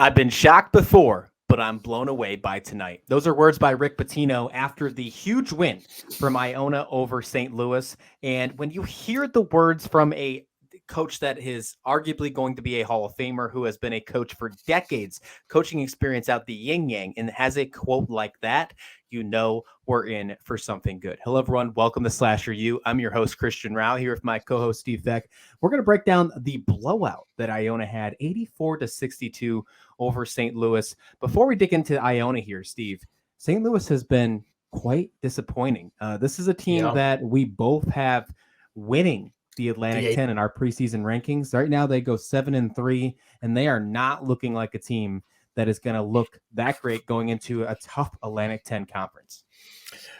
I've been shocked before, but I'm blown away by tonight. Those are words by Rick Pitino after the huge win from Iona over St. Louis. And when you hear the words from a coach that is arguably going to be a Hall of Famer who has been a coach for decades, coaching experience out the yin yang, and has a quote like that, you know we're in for something good. Hello, everyone. Welcome to Slasher U. I'm your host, Christian Rao, here with my co-host, Steve Beck. We're going to break down the blowout that Iona had, 84-62 over St. Louis. Before we dig into Iona here, Steve, St. Louis has been quite disappointing. This is a team that we both have winning the Atlantic 10 in our preseason rankings. Right now, they go 7-3, and they are not looking like a team that is going to look that great going into a tough Atlantic 10 conference.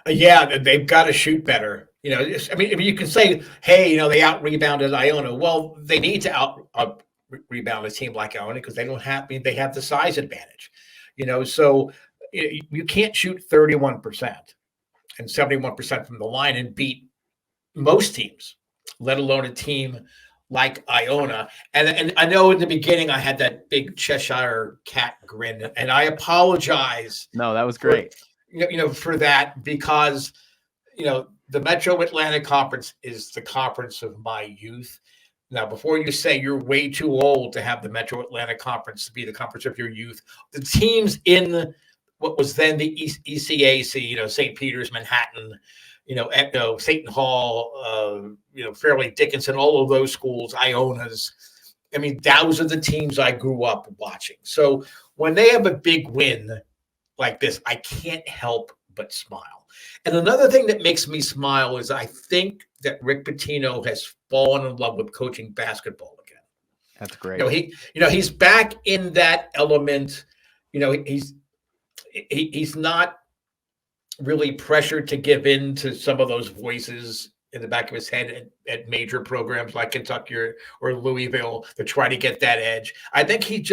Yeah, they've got to shoot better. You know, I mean, you can say, hey, they out-rebounded Iona. Well, they need to out-rebound a team like Iona because they don't have, they have the size advantage. So you can't shoot 31% and 71% from the line and beat most teams, let alone a team like Iona. And I know in the beginning I had that big Cheshire cat grin, and I apologize. No, that was great. For that, because, the Metro Atlantic Conference is the conference of my youth. Now, before you say you're way too old to have the Metro Atlantic Conference to be the conference of your youth, the teams in what was then the ECAC, St. Peter's, Manhattan, Seton Hall, Fairleigh Dickinson, all of those schools, Ionas. I mean, those are the teams I grew up watching. So when they have a big win like this, I can't help but smile. And another thing that makes me smile is I think that Rick Pitino has fallen in love with coaching basketball again. That's great. He's back in that element. He's not really pressured to give in to some of those voices in the back of his head at major programs like Kentucky or Louisville to try to get that edge. I think he's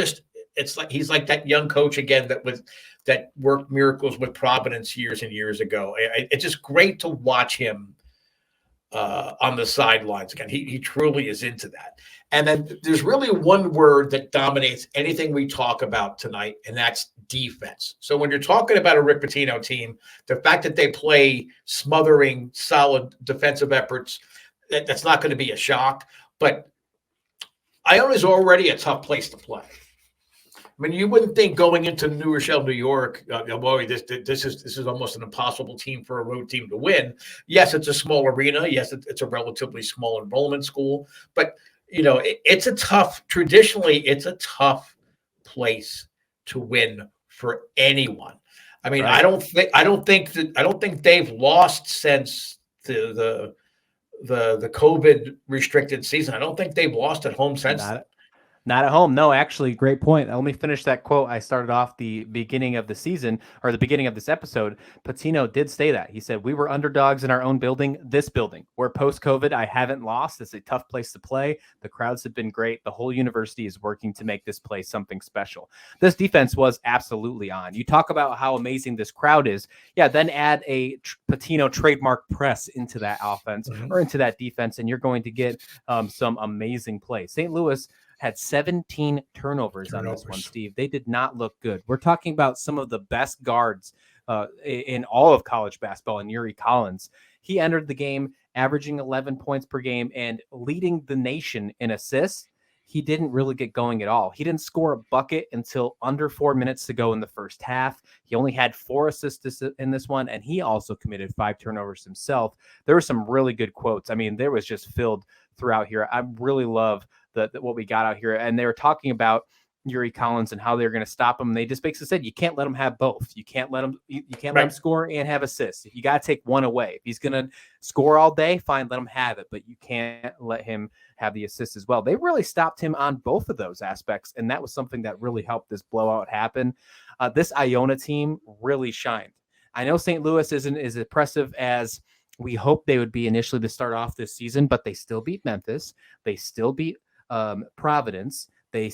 like that young coach again that worked miracles with Providence years and years ago. It's just great to watch him on the sidelines again. He truly is into that. And then there's really one word that dominates anything we talk about tonight, and that's defense. So when you're talking about a Rick Pitino team, the fact that they play smothering, solid defensive efforts, that's not going to be a shock. But Iona is already a tough place to play. I mean, you wouldn't think going into New Rochelle, New York, boy, this is almost an impossible team for a road team to win. Yes, it's a small arena. Yes, it's a relatively small enrollment school. But, traditionally, it's a tough place to win for anyone. I mean, right. I don't think they've lost since the COVID restricted season. I don't think they've lost at home since. Not at home. No, actually, great point. Let me finish that quote. I started off the beginning of the season, or the beginning of this episode. Pitino did say that. He said, we were underdogs in our own building, this building. We're post-COVID. I haven't lost. It's a tough place to play. The crowds have been great. The whole university is working to make this place something special. This defense was absolutely on. You talk about how amazing this crowd is. Yeah, then add a Pitino trademark press into that offense or into that defense, and you're going to get some amazing play. St. Louis had 17 turnovers on this one, Steve. They did not look good. We're talking about some of the best guards in all of college basketball, and Yuri Collins. He entered the game averaging 11 points per game and leading the nation in assists. He didn't really get going at all. He didn't score a bucket until under 4 minutes to go in the first half. He only had 4 assists in this one, and he also committed 5 turnovers himself. There were some really good quotes. I mean, there was just filled throughout here. I really love what we got out here. And they were talking about Yuri Collins and how they're going to stop him. And they just basically said, you can't let him have both. You can't let him, let him score and have assists. You got to take one away. If he's going to score all day, fine, let him have it, but you can't let him have the assists as well. They really stopped him on both of those aspects. And that was something that really helped this blowout happen. This Iona team really shined. I know St. Louis isn't as impressive as we hoped they would be initially to start off this season, but they still beat Memphis. They still beat Providence. They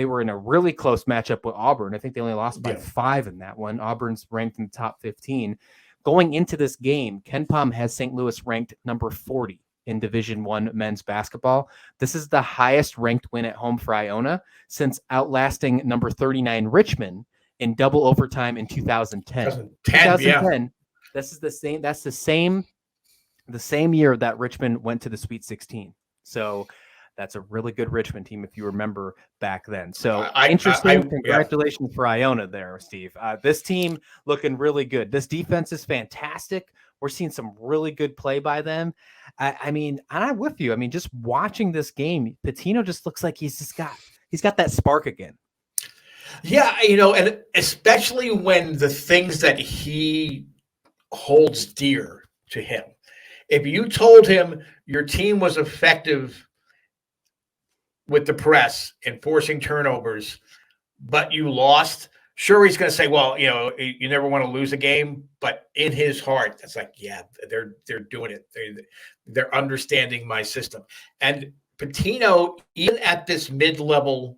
were in a really close matchup with Auburn. I think they only lost by 5 in that one. Auburn's ranked in the top 15. Going into this game, KenPom has St. Louis ranked number 40 in Division I men's basketball. This is the highest ranked win at home for Iona since outlasting number 39 Richmond in double overtime in 2010. 2010, yeah. This is the same. That's the same year that Richmond went to the Sweet 16. So that's a really good Richmond team, if you remember back then. So interesting. Congratulations for Iona there, Steve. This team looking really good. This defense is fantastic. We're seeing some really good play by them. I mean, and I'm with you. I mean, just watching this game, Pitino just looks like he's got that spark again. Yeah, and especially when the things that he holds dear to him. If you told him your team was effective with the press and forcing turnovers, but you lost, sure, he's going to say, well, you never want to lose a game. But in his heart, that's like, yeah, they're doing it. They're understanding my system. And Pitino, even at this mid-level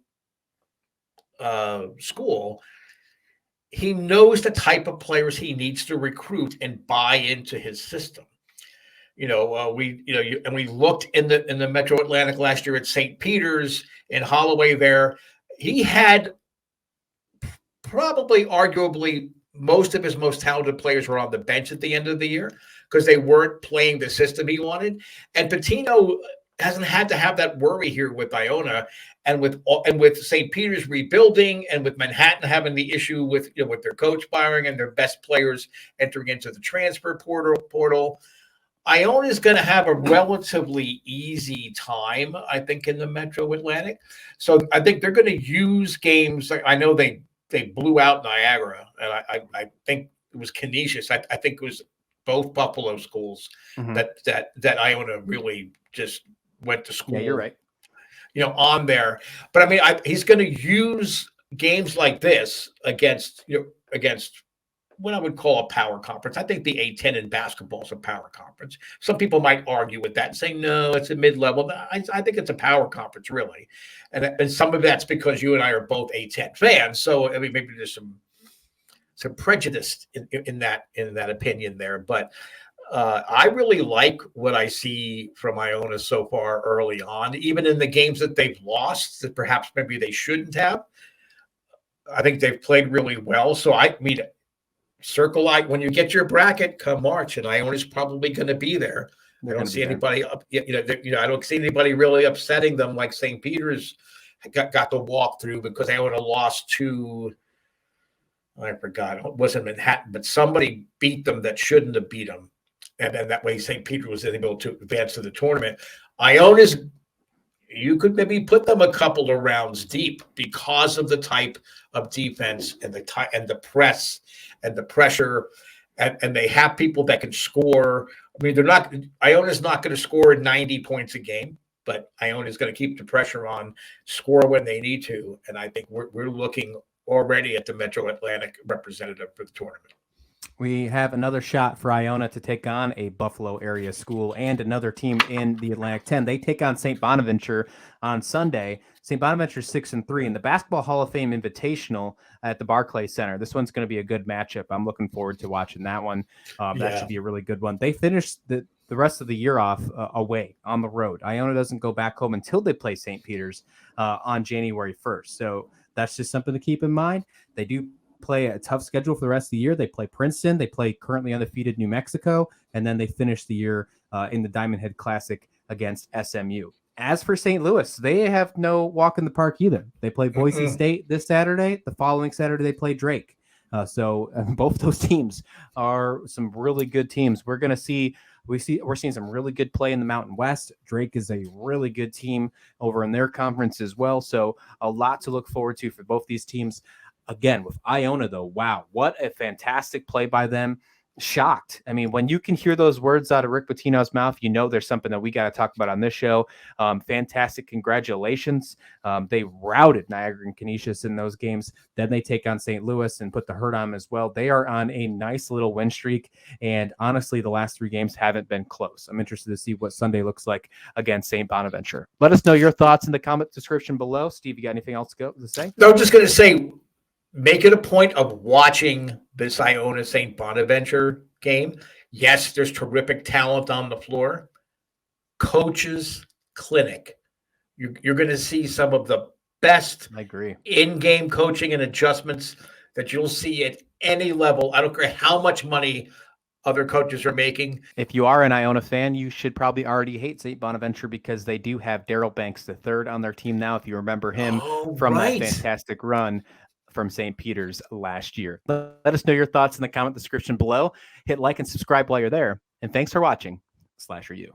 school, he knows the type of players he needs to recruit and buy into his system. We looked in the Metro Atlantic last year at St. Peter's and Holloway there. He had probably arguably most of his most talented players were on the bench at the end of the year because they weren't playing the system he wanted. And Pitino hasn't had to have that worry here with Iona and with St. Peter's rebuilding and with Manhattan having the issue with with their coach firing and their best players entering into the transfer portal. Iona is going to have a relatively easy time, I think, in the Metro Atlantic. So I think they're going to use games. I know they blew out Niagara, and I think it was Canisius. I think it was both Buffalo schools that Iona really just went to school. Yeah, you're right. On there. But I mean, he's going to use games like this against what I would call a power conference. I think the A10 in basketball is a power conference. Some people might argue with that and say, no, it's a mid-level. I think it's a power conference, really. And some of that's because you and I are both A10 fans. So, I mean, maybe there's some prejudice in that opinion there. But I really like what I see from Iona so far early on, even in the games that they've lost that perhaps maybe they shouldn't have. I think they've played really well. So, I mean, circle when you get your bracket come March, and Iona's probably going to be there. I don't see anybody up. I don't see anybody really upsetting them like St. Peter's got to walk through because Iona lost to. I forgot. It wasn't Manhattan, but somebody beat them that shouldn't have beat them, and then that way St. Peter was able to advance to the tournament. Iona's. You could maybe put them a couple of rounds deep because of the type of defense and the press and the pressure, and they have people that can score. I mean, Iona's not going to score 90 points a game, but Iona's going to keep the pressure on, score when they need to, and I think we're looking already at the Metro Atlantic representative for the tournament. We have another shot for Iona to take on a Buffalo area school and another team in the Atlantic 10. They take on St. Bonaventure on Sunday. St. Bonaventure 6-3 in the Basketball Hall of Fame Invitational at the Barclays Center. This one's going to be a good matchup. I'm looking forward to watching that one. That should be a really good one. They finished the rest of the year off away on the road. Iona doesn't go back home until they play St. Peter's on January 1st. So that's just something to keep in mind. They do play a tough schedule for the rest of the year. They play Princeton. They play currently undefeated New Mexico. And then they finish the year in the Diamond Head Classic against SMU. As for St. Louis, they have no walk in the park either. They play Boise State this Saturday. The following Saturday, they play Drake. So both those teams are some really good teams. We're seeing some really good play in the Mountain West. Drake is a really good team over in their conference as well. So a lot to look forward to for both these teams. Again, with Iona, though, wow, what a fantastic play by them. Shocked. I mean, when you can hear those words out of Rick Pitino's mouth, you know there's something that we got to talk about on this show. Fantastic. Congratulations. They routed Niagara and Canisius in those games. Then they take on St. Louis and put the hurt on them as well. They are on a nice little win streak. And honestly, the last 3 games haven't been close. I'm interested to see what Sunday looks like against St. Bonaventure. Let us know your thoughts in the comment description below. Steve, you got anything else to say? No, I'm just going to say, make it a point of watching this Iona St. Bonaventure game. Yes, there's terrific talent on the floor, coaches clinic. You're going to see some of the best I agree. in-game coaching and adjustments that you'll see at any level. I don't care how much money other coaches are making. If you are an Iona fan, you should probably already hate St. Bonaventure because they do have Daryl Banks III on their team now. If you remember him from that fantastic run from St. Peter's last year. Let us know your thoughts in the comment description below. Hit like and subscribe while you're there. And thanks for watching SlasherU.